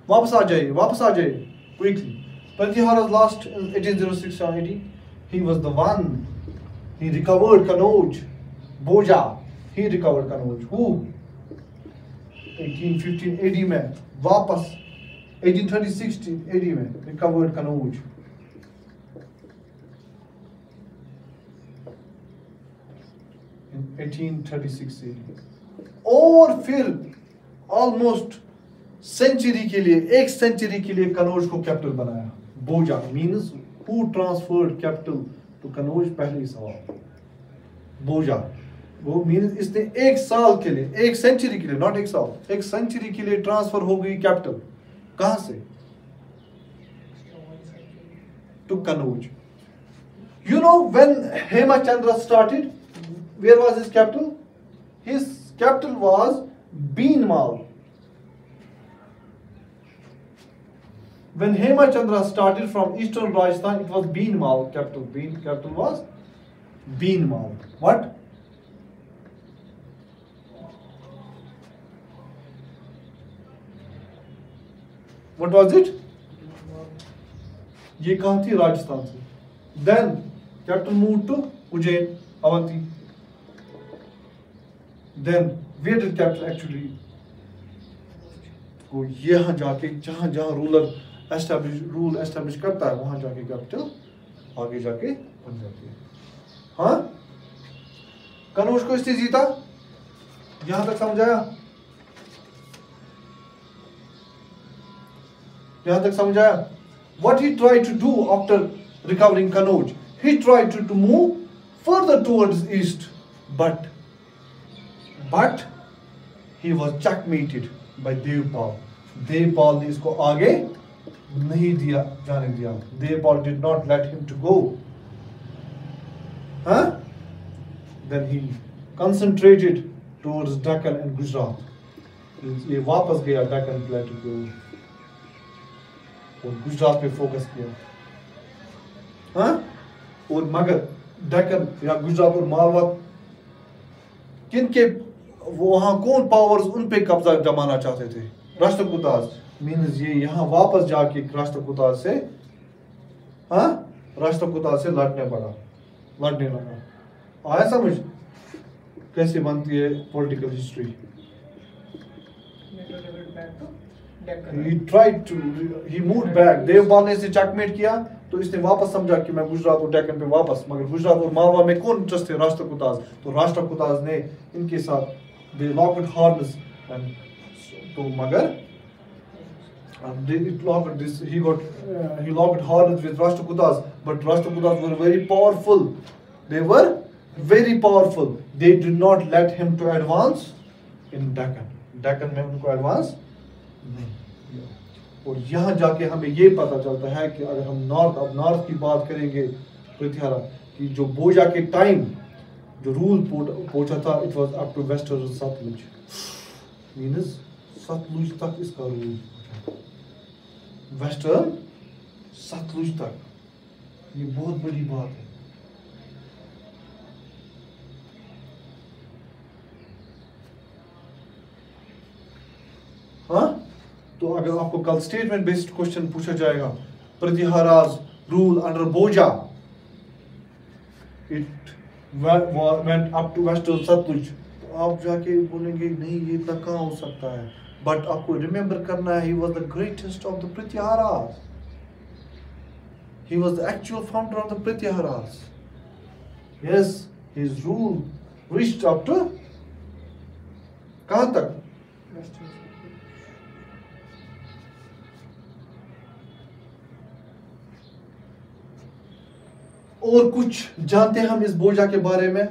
वापस आ जाइए quickly. Pratiharas lost in 1806-18. He was the one. He recovered Kanauj. Boja. He recovered Kanauj. Who? 1815 AD में वापस 1836 AD में recovered Kanauj. In 1836 AD. और फिर almost century के लिए एक सेंचुरी के लिए कनौज को कैपिटल बनाया. Bhoja means who transferred capital to Kannauj. पहले ही सवाल. बोजा वो मीन्स इसने एक साल के लिए एक सेंचुरी के लिए नॉट एक साल एक सेंचुरी के लिए ट्रांसफर हो गई कैपिटल. कहां से? To Kannauj. You know when Hemachandra started, where was his capital? His capital was Beenmal. When Hemachandra started from eastern Rajasthan, it was Beenmal capital. Capital was Beenmal. What? What was it? ये कहाँ थी? राजस्थान से. Then capital moved to Ujjain. Avanti. Then where did capital actually go? यहाँ जाके जहाँ जहाँ rule establish करता है वहाँ जाके कैपिटल आगे जाके बन जाती है. हाँ, कनौज को इसने जीता. यहाँ तक समझ आया? यहाँ तक समझ आया? What he tried to do after recovering Kanauj, he tried to move further towards east, but he was checkmated by Devpal. Devpal ने इसको आगे नहीं दिया जाने दिया. Devpal did not let him to go. Huh? Then he concentrated towards Deccan and Gujarat. ये वापस गया Deccan plateau को और गुजरात पे फोकस किया. हाँ? और मगर डेक्कन या गुजरात और मालवा किनके वहाँ कौन पावर्स उन पे कब्जा जमाना चाहते थे? राष्ट्रकूटास. मीन्स ये यहाँ वापस जाके राष्ट्रकूटास से लड़ने लगा. आया समझ कैसे बनती है political history? He moved back. Devpal ने इसे चेकमेट किया तो इसने वापस समझा कि मैं गुजरात और डेक्कन पे वापस. मगर गुजरात और मालवा में कौन इंटरेस्ट थे? राष्ट्रकूटास. तो राष्ट्रकूटास ने इनके साथ they locked horns and तो मगर he locked horns with Rashtrakutas, but Rashtrakutas were very powerful. They were very powerful. They did not let him to advance in Deccan. Deccan में उनको advance नहीं. और यहाँ जाके हमें ये पता चलता है कि अगर हम नॉर्थ की बात करेंगे प्रतिहारा कि जो बोजा के टाइम जो रूल पहुंचा था, it was up to western Sutlej. Means Sutlej तक इसका रूल वेस्टर्न सतलुज तक. ये बहुत बड़ी बात है. हाँ, तो अगर आपको कल स्टेटमेंट बेस्ड क्वेश्चन पूछा जाएगा, Pratiharas rule under Bhoja, it went up to western Sutlej, तो आप जाके बोलेंगे नहीं ये इतना कहाँ हो सकता है. बट आपको रिमेंबर करना है, he was the greatest of the Pratiharas. He was the actual founder of the Pratiharas. Yes, his rule reached up to कहाँ तक? और कुछ जानते हैं हम इस बोजा के बारे में?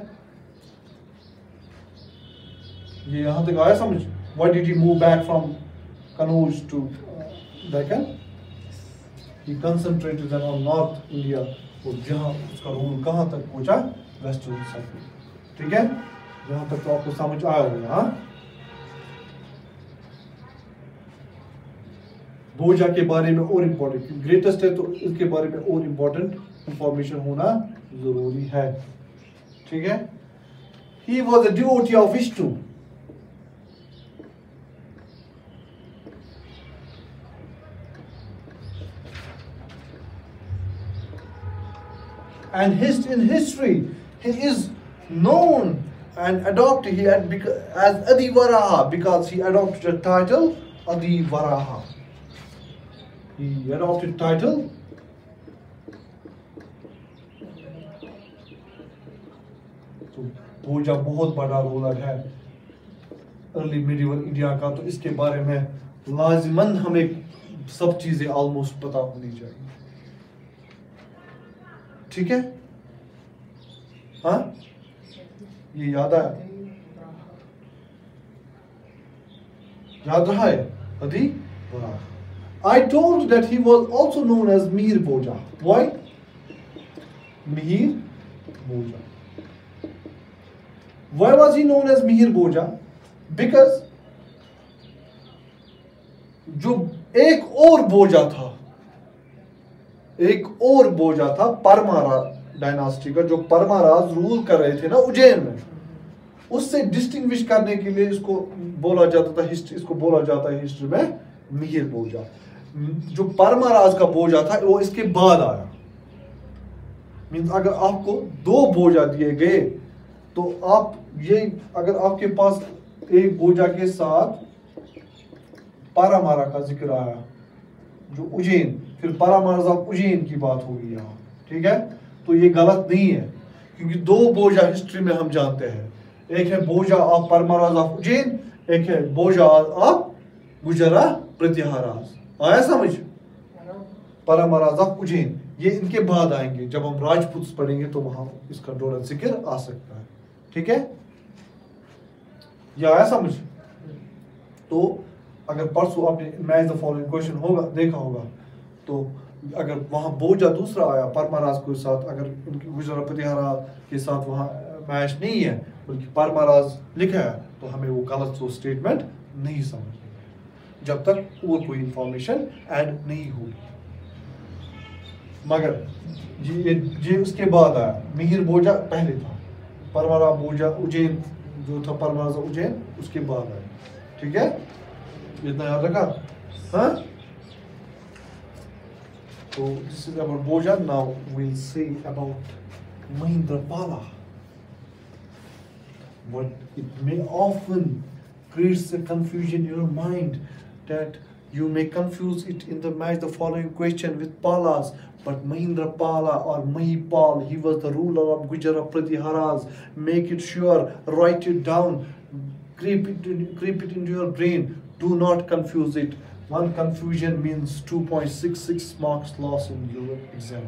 ये यहाँ तक आया समझ? Why did he move back from Kannauj to Deccan? He concentrated on North India. और जहाँ उसका रूल कहाँ तक पहुँचा? Western side. ठीक है? यहाँ तक तो आपको समझ आया होगा. हाँ? बोजा के बारे में और इम्पोर्टेंट, ग्रेटेस्ट है तो इसके बारे में और इम्पोर्टेंट इंफॉर्मेशन होना जरूरी है. ठीक है? He was a devotee of Vishnu. And in history, he is known and adopted as Adivaraha because he adopted the title Adivaraha. He adopted title तो बोजा बहुत बड़ा रोलर है अर्ली मिडिवल इंडिया का. तो इसके बारे में लाजिमन हमें सब चीजें ऑलमोस्ट पता होनी चाहिए. ठीक है? हाँ, ये याद आया? याद रहा है? अदी बड़ा. I told that he was also known as Mihir Boja. Why? Mihir Boja. Why was he known as Mihir Boja? Because जो एक और बोजा था परमारा डायनास्टी का, जो परमाराज रूल कर रहे थे ना उज्जैन में, उससे डिस्टिंग्विश करने के लिए इसको बोला जाता था इसको बोला जाता है हिस्ट्री में मिहिर बोजा. जो परमाराज का बोजा था वो इसके बाद आया. मीन्स अगर आपको दो बोजा दिए गए तो आप ये अगर आपके पास एक बोजा के साथ पारामारा का जिक्र आया, जो उज्जैन, फिर पारामार्स ऑफ उज्जैन की बात होगी यहाँ, ठीक है, तो ये गलत नहीं है, क्योंकि दो बोजा हिस्ट्री में हम जानते हैं, एक है बोजा ऑफ पारामार्स ऑफ उज्जैन, एक है बोजा ऑफ गुजरा प्रतिहारास। आया समझ? पारामार्स ऑफ उज्जैन ये इनके बाद आएंगे, जब हम राजपूत पढ़ेंगे तो वहां इसका थोड़ा जिक्र आ सकता है, ठीक है, ये आया समझ? तो अगर परसों आपने मैच द फॉलोइंग क्वेश्चन होगा देखा होगा, तो अगर वहाँ बोझा दूसरा आया परमाराज के साथ, अगर उनकी गुजरा प्रतिहारा के साथ वहाँ मैच नहीं है बल्कि परमाराज लिखा है, तो हमें वो गलत सो स्टेटमेंट नहीं समझनी जब तक वो कोई इंफॉर्मेशन ऐड नहीं होगी। मगर ये उसके बाद आया, मिहिर बोझा पहले था, परमारा बोझा उज्जैन जो था, परमारा उज्जैन उसके बाद आया, ठीक है, इतना याद रखा? हाँ, so this is about Boja. Now we'll see about Mahindrapala. What it may often creates a confusion in your mind, that you may confuse it in the match the following question with Palas. But Mahindrapala or Mahipal, he was the ruler of Gujarat Pratiharas. Make it sure, write it down, creep it into your brain. Do not confuse it. One confusion means 2.66 marks lost in your exam.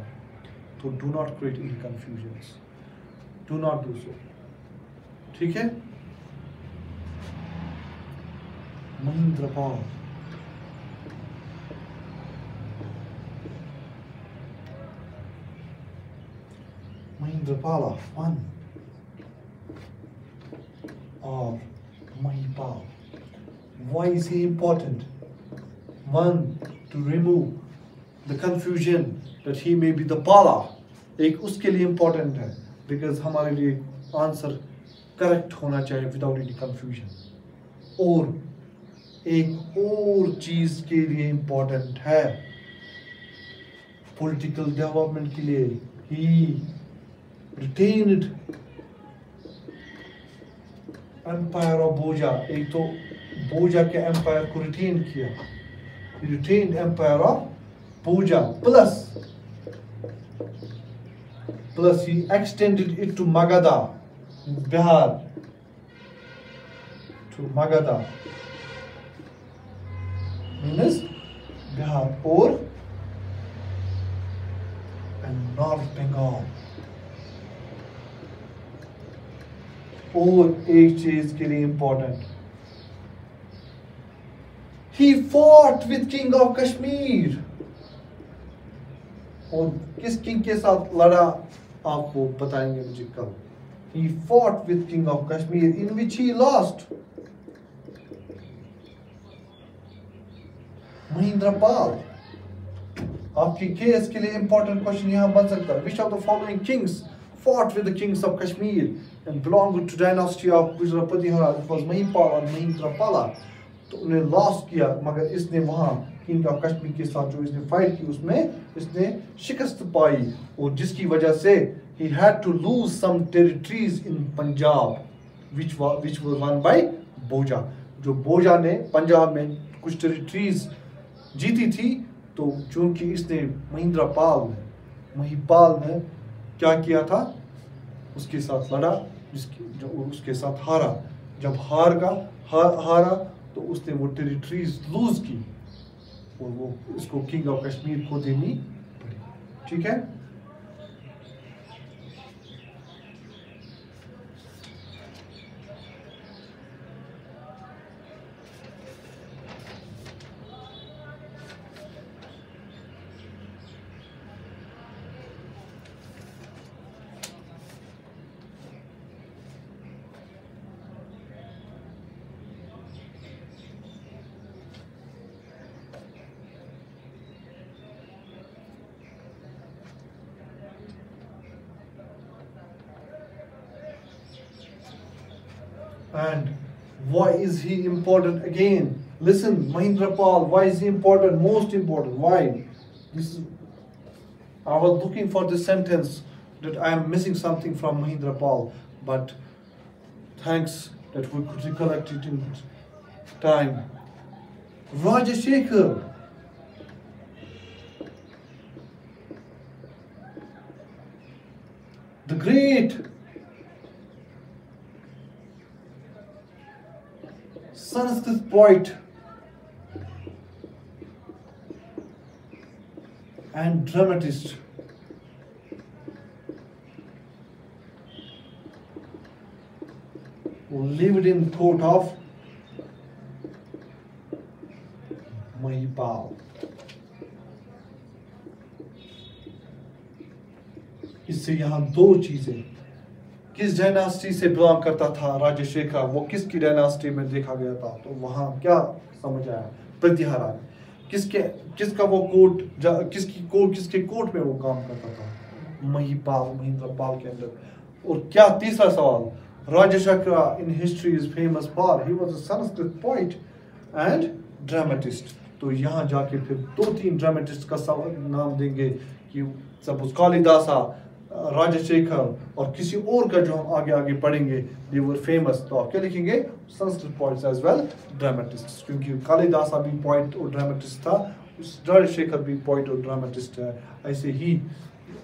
So do not create any confusions. Do not do so. ठीक है? Mahindrapal. Mahindrapala, one. Or Mahipal. Why is he important? One, to remove the confusion that he may be the Pala. एक उसके लिए important है, because हमारे लिए answer correct होना चाहिए without any confusion. और एक और चीज के लिए important है, political development के लिए, he retained empire of Boja. एक तो बोजा के empire को retain किया, he retained empire of Boja, plus he extended it to Magadha, Bihar, to Magadha, means Bihar, or and North Bengal. और एक चीज के लिए important, he fought with King of Kashmir. और किस किंग के साथ लड़ा आपको बताएंगे मुझे कल. He fought with King of Kashmir, in which he lost. Mahindrapal. आपकी केस के लिए इंपॉर्टेंट क्वेश्चन यहाँ बन सकता है. Which of the following kings fought with the kings of Kashmir and belonged to dynasty of Gujarat Pratihara? It was Mahipal और Mahindrapala. तो उन्हें लॉस किया, मगर इसने वहाँ किंग ऑफ कश्मीर के साथ जो इसने फाइट की उसमें इसने शिकस्त पाई, और जिसकी वजह से he had to lose some territories in Punjab which was won by बोजा. जो बोजा ने पंजाब में कुछ टेरिटरीज जीती थी, तो चूंकि इसने महिपाल ने क्या किया था, उसके साथ लड़ा, जो उसके साथ हारा. जब हारा तो उसने वो टेरिटरीज लूज की और वो इसको किंग ऑफ कश्मीर को देनी पड़ी. ठीक है. And why is he important again? Listen, Mahindrapal, why is he important? Most important. Why? I was looking for this sentence that I am missing something from Mahindrapal, but thanks that we could recollect it in time. Rajashekar, the great Sanskrit poet and dramatist, who lived in court of Mahipal. इससे यहाँ दो चीजें, किस dynasty से belong करता था राजशेखर, वो किसकी डायनास्टी में देखा गया था, तो वहाँ क्या समझ आया प्रतिहारा में, किसका वो किसके कोर्ट में वो काम करता था, महेंद्रपाल के अंदर। और क्या तीसरा सवाल, Rajshekhar in history is famous for he was a Sanskrit poet and dramatist. तो यहाँ जाके फिर 2-3 ड्रामेटिस्ट का नाम देंगे कि सपोज कालिदासा, राजशेखर और किसी और का जो हम आगे आगे पढ़ेंगे, दे वर फेमस। तो आप क्या लिखेंगे, Sanskrit poets as well dramatist, क्योंकि कालिदासा भी पोइट और ड्रामेटिस्ट था, राजशेखर भी पोइट और ड्रामेटिस्ट है। ऐसे ही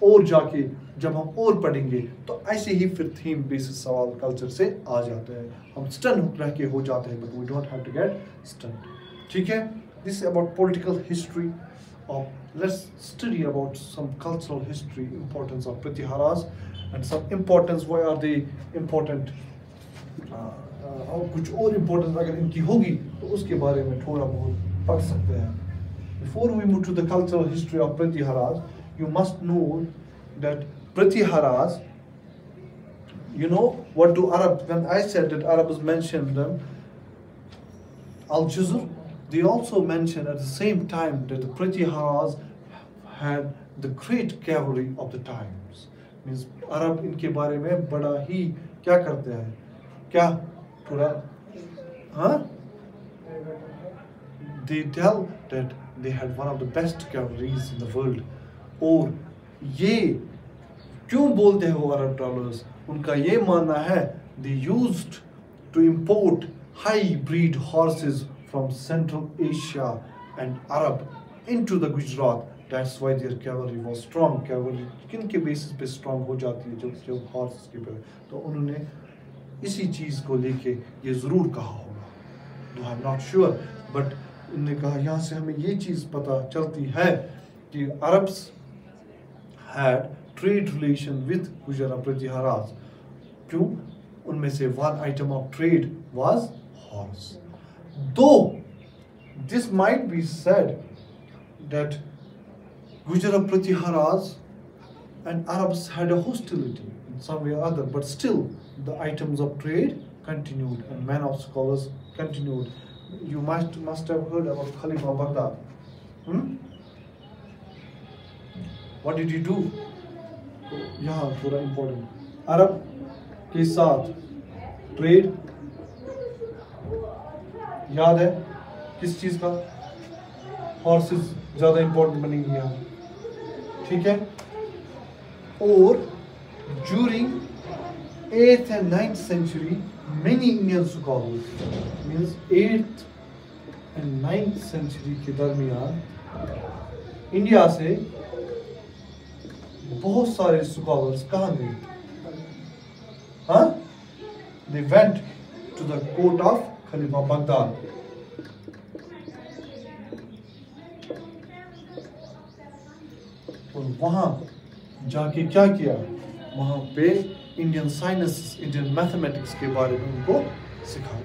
और जाके जब हम और पढ़ेंगे तो ऐसे ही फिर थीम बेसिस सवाल कल्चर से आ जाते हैं, हम स्टन रह के हो जाते हैं, but we don't have to get stun. ठीक है, this about political history of, let's study about some cultural history, importance of Pratiharas and some importance, why are they important, और कुछ और importance अगर इनकी होगी तो उसके बारे में थोड़ा बहुत पढ़ सकते हैं। Before we move to the cultural history of Pratiharas, you must know that Pratiharas, you know what do Arab, when I said that Arabs mentioned them, Al-Juzr, they also mentioned at the same time that the Pratiharas had the great cavalry of the times. Means Arab इनके बारे में बड़ा ही क्या करते हैं, क्या थोड़ा, हाँ? They tell that they had one of the best cavalries in the world. और ये क्यों बोलते हैं वो अरब ट्रैवलर्स, उनका ये मानना है they used to import high breed horses from Central Asia and Arab into the Gujarat. That's why their cavalry was strong. Cavalry किन के basis पे strong हो जाती है जब horses के पे, तो उन्होंने इसी चीज़ को लेके ये ज़रूर कहा होगा। No, I'm not sure, but उन्होंने कहा, यहाँ से हमें ये चीज़ पता चलती है कि Arabs had trade relation with Gujarat Pratiharas. क्यों? उनमें से one item of trade was horse. Though this might be said that Gujarat Pratiharas and Arabs had a hostility in some way or other, but still the items of trade continued and men of scholars continued. You must have heard about Khalifa Baghdad. What did he do? यहाँ थोड़ा important. अरब के साथ trade, याद है किस चीज़ का, horses ज़्यादा important बनेंगी यहाँ, ठीक है। और during 8th and 9th century many Indian scholars, means 8th and 9th century के दरमियान इंडिया से बहुत सारे स्कॉलर्स कहाँ गए, हाँ, they went to the court of Khalifa Baghdad. और वहाँ जाके क्या किया, वहाँ पे इंडियन साइंस, इंडियन मैथमेटिक्स के बारे में उनको सिखाया।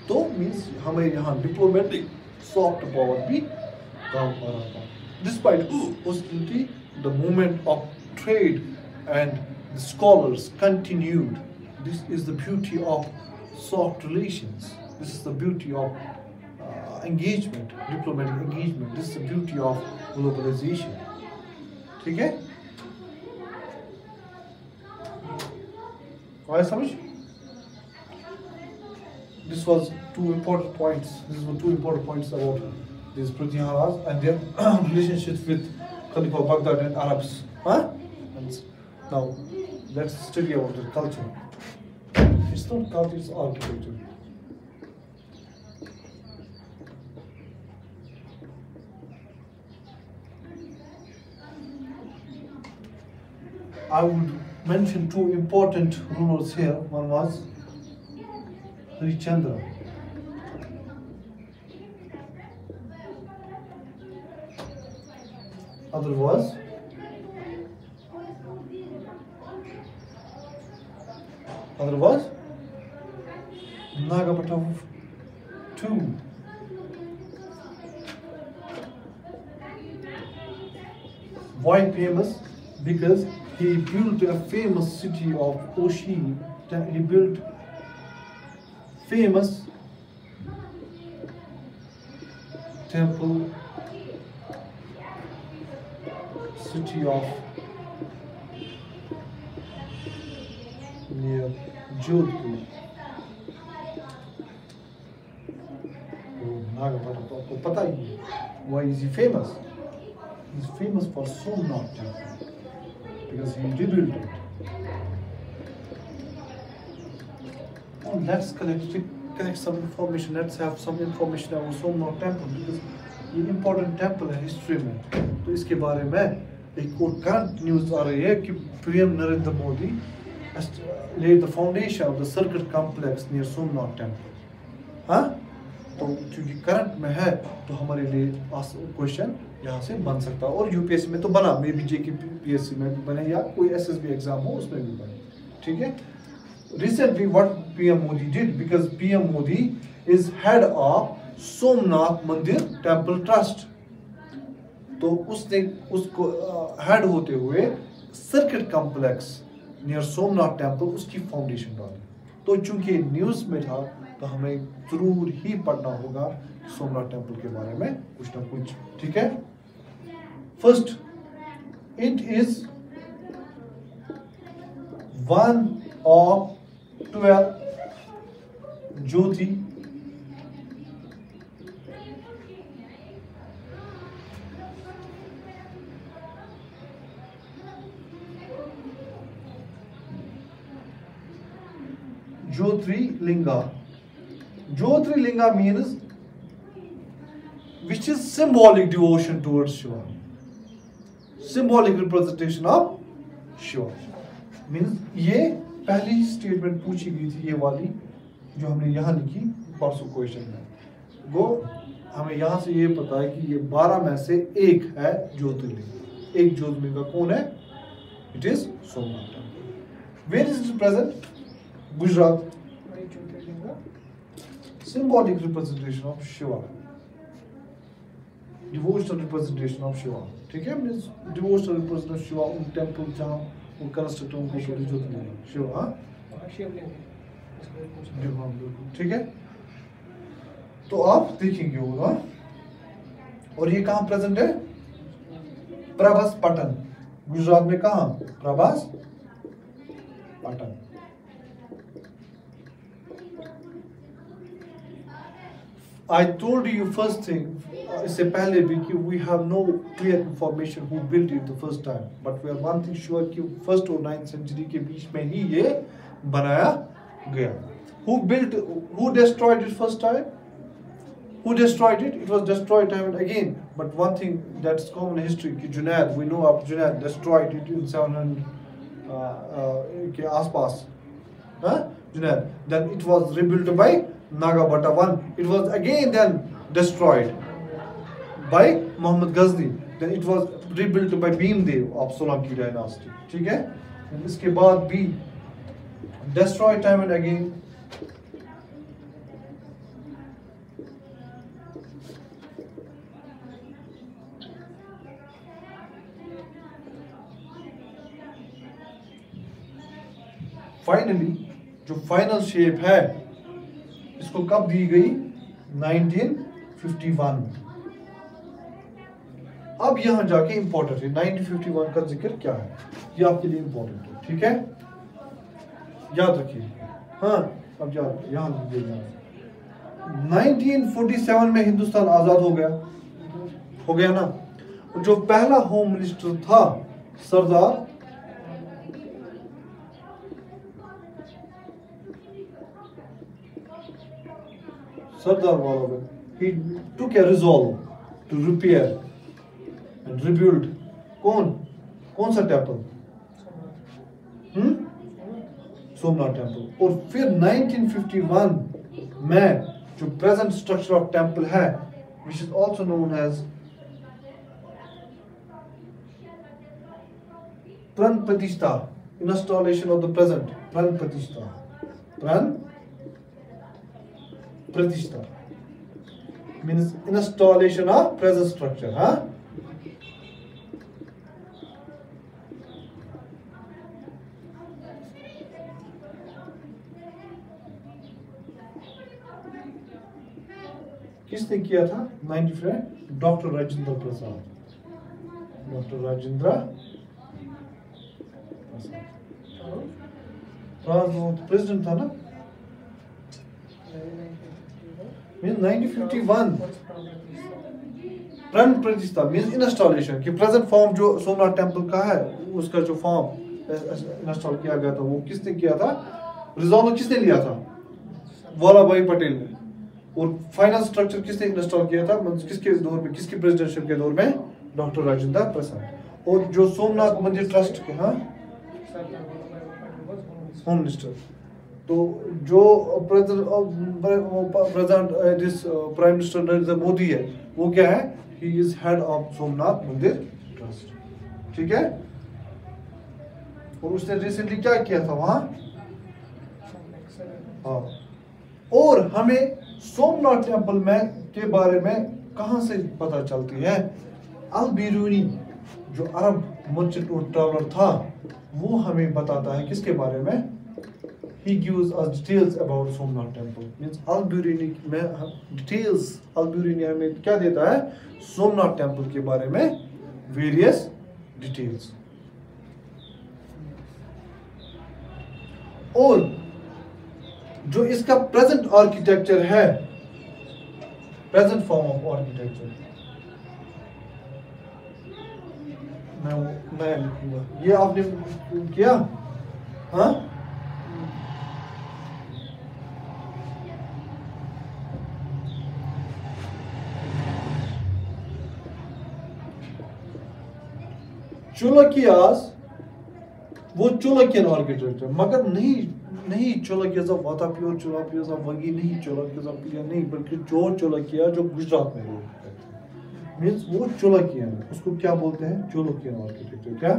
तो मीन्स हमें यहाँ डिप्लोमेटिक सॉफ्ट पावर भी काम आ रहा था। Despite hostility, the movement of trade and the scholars continued. This is the beauty of soft relations. This is the beauty of engagement, diplomatic engagement. This is the beauty of globalization. ठीक है? आया समझ? This was two important points. These were two important points about these Pratiharas and their relationships with Khalifa Baghdad and Arabs. Huh? And now let's study about their culture. It's not culture, it's architecture. I would mention two important rulers here. One was Harishchandra. Other was Nagapattam II. Why famous? Because he built a famous city of Oshi. He built famous temple city of near Jodhpur. Nagapattam तो आपको पता ही है. Why is he famous? He's famous for Somnath temple because he rebuilt it. Now let's collect some information. Let's have some information about Somnath temple because ये important temple है history में. तो इसके बारे में एक और current news आ रही है कि PM Narendra Modi laid the foundation of the circuit complex near Somnath temple. हाँ? तो क्योंकि करंट में है तो हमारे लिए क्वेश्चन यहाँ से बन सकता है और यूपीएससी में तो बना, मे बी जेके पीएससी में भी बने या कोई एसएसबी एग्जाम हो उसमें भी बने. ठीक है. Recently what PM Modi did, because PM Modi is head of Somnath मंदिर टेम्पल ट्रस्ट. तो उसने उसको हेड होते हुए circuit complex near Somnath temple उसकी फाउंडेशन डाली. तो चूंकि न्यूज में था तो हमें जरूर ही पढ़ना होगा सोमनाथ टेम्पल के बारे में कुछ ना कुछ. ठीक है. First, it is one of 12 Jyoti Jyotirlinga. Jyotirlinga means which is symbolic devotion towards Shiva. Symbolic representation of Shiva. Means ये पहली स्टेटमेंट पूछी गई थी, ये वाली जो हमने यहाँ लिखी परसों क्वेश्चन में. वो हमें यहाँ से ये पता है कि ये 12 में से एक है ज्योतिर्लिंग. एक ज्योतिर्लिंग कौन है? It is Somnath. Where is it present? Gujarat. Symbolic representation of Shiva. Devotional representation of Shiva. ठीक है. Means devotional representation of Shiva उन टेम्पल जहाँ वो कंस्ट्रक्ट उनको ज्योतिर्लिंग शिवा. हाँ. ठीक है. तो आप देखेंगे होगा. और ये कहाँ प्रेजेंट है? प्रभास पटन. गुजरात में कहाँ? Prabhas Patan. I told you first thing इससे पहले भी कि we have no clear information who built it the first time, but we are one thing sure कि first और 9th century के बीच में ही ये बनाया गया. Who destroyed it first time? Who destroyed it? It was destroyed time and again. But one thing that's common history कि Junaid, we know of Junaid destroyed it in 700 के आसपास. हाँ? Junaid. Then it was rebuilt by Nagapattam I. It was again then destroyed by Muhammad Ghazni. Then it was rebuilt by Bhimdev of Solanki dynasty. ठीक है? इसके बाद भी destroyed time and again. Finally, जो final shape है इसको कब दी गई? 1951. अब यहां जाके इंपॉर्टेंट है 1951 का जिक्र क्या है, ये आपके लिए इंपॉर्टेंट है. ठीक है. याद रखिए. हाँ. अब यहां लिखिए. 1947 में हिंदुस्तान आजाद हो गया ना. जो पहला होम मिनिस्टर था सरदार Sardar Vallabhai. He took a resolve to repair and rebuild. कौन सा टेम्पल? सोमनाथ टेम्पल. और फिर 1951 में जो प्रेजेंट स्ट्रक्चर ऑफ टेम्पल है, which is also known as Pran Pratishtha, installation of the present Pran Pratishtha means installation of present structure, huh? किसने किया था? 95 डॉक्टर राजेंद्र प्रसाद. डॉक्टर राजेंद्र प्रसाद वो प्रेसिडेंट था ना. मीन 1951 प्रण प्रतिष्ठा मीन्स इंस्टॉलेशन कि प्रेजेंट फॉर्म जो सोमनाथ टेम्पल का है उसका जो फॉर्म इंस्टॉल किया गया था वो किसने किया था? रिजॉल्व किसने लिया था? वल्लभ भाई पटेल ने. और फाइनल स्ट्रक्चर किसने इंस्टॉल किया था? किसके दौर में, किसकी प्रेसिडेंटशिप के दौर में? डॉक्टर राजेंद्र प्रसाद. और जो सोमनाथ मंदिर ट्रस्ट के होम मिनिस्टर. तो जो present this prime minister Narendra Modi है वो क्या है? He is head of Somnath मंदिर ट्रस्ट. ठीक है. और उसने रिसेंटली क्या किया था वहां? हाँ. और हमें सोमनाथ टेम्पल में के बारे में कहां से पता चलती है? अल बिरूनी जो अरब मर्चेंट और ट्रैवलर था वो हमें बताता है किसके बारे में? He gives us details about Somnath temple. Means Al Biruni में details. Al Biruni हमें क्या देता है? सोमनाथ टेम्पल के बारे में various details. और जो इसका प्रेजेंट आर्किटेक्चर है, प्रेजेंट फॉर्म ऑफ आर्किटेक्चर, मैं लिखूंगा. ये आपने किया? हाँ. चुलकियास वो चुलकियन आर्किटेक्चर, मगर नहीं चुलकिया वातापियोर चुलकिया वगी नहीं चुलकिया नहीं, बल्कि जो चुलकिया जो गुजरात में लोग मीन्स वो चुलकियन, उसको क्या बोलते हैं? चुलकियन आर्किटेक्चर. क्या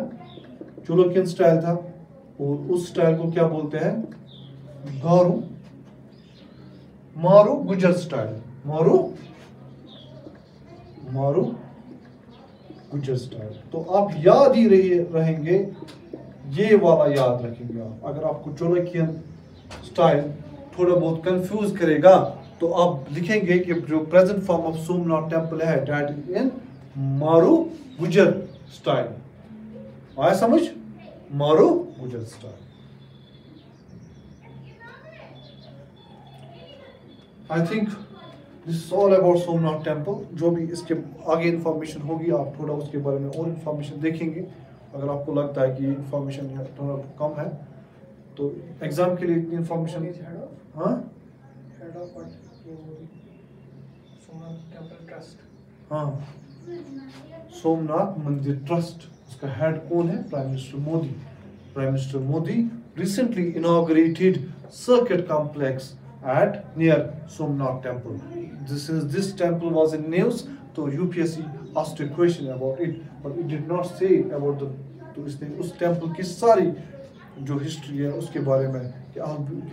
चुलकियन स्टाइल था. और उस स्टाइल को क्या बोलते हैं? मारू गुजर स्टाइल. मारू गुजर स्टाइल. तो आप याद ही रहेंगे, ये वाला याद रखेंगे आप. अगर आपको चुलकियन स्टाइल थोड़ा बहुत कंफ्यूज करेगा तो आप लिखेंगे कि जो present form of Somnath temple है दैट इज इन मारू गुजर स्टाइल. आया समझ? मारू गुजर style. I think this is all about Somnath temple. जो भी इसके आगे इंफॉर्मेशन होगी आप थोड़ा उसके बारे में और इंफॉर्मेशन देखेंगे. अगर आपको लगता है कि इंफॉर्मेशन थोड़ा कम है तो एग्जाम के लिए इतनी इंफॉर्मेशन. हाँ, हाँ, सोमनाथ मंदिर ट्रस्ट, उसका हेड कौन है? Prime minister Modi. Prime minister Modi recently inaugurated circuit complex at near Somnath temple. This temple was in news, so UPSC asked a question about it, but it did not say about the. तो इसने उस temple की सारी जो history है उसके बारे में कि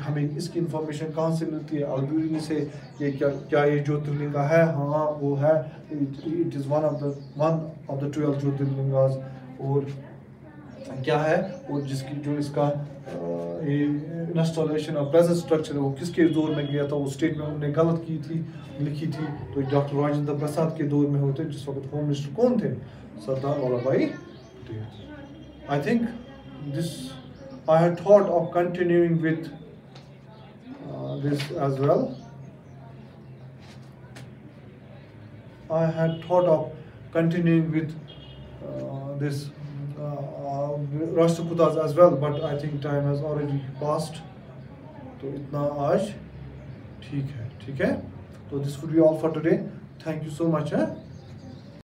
हमें इसकी इंफॉर्मेशन कहाँ से मिलती है? अल-बिरूनी से. ये क्या ये ज्योतिर्लिंग है? हाँ वो है. It is one of the 12 ज्योतिर्लिंगास. और क्या है? और जिसकी जो इसका ये इंस्टॉलेशन ऑफ प्रेजेंट स्ट्रक्चर है वो किसके दौर में गया था? वो स्टेटमेंट उन्होंने गलत लिखी थी. तो डॉक्टर राजेंद्र प्रसाद के दौर में होते, जिस वक्त होम मिनिस्टर कौन थे? सरदार वल्लभ भाई Patel. I think I had thought of continuing with this as well. I had thought of continuing with this Rashtrakutas as well, but I think time has already passed. तो इतना आज ठीक है. तो So this would be all for today. Thank you so much.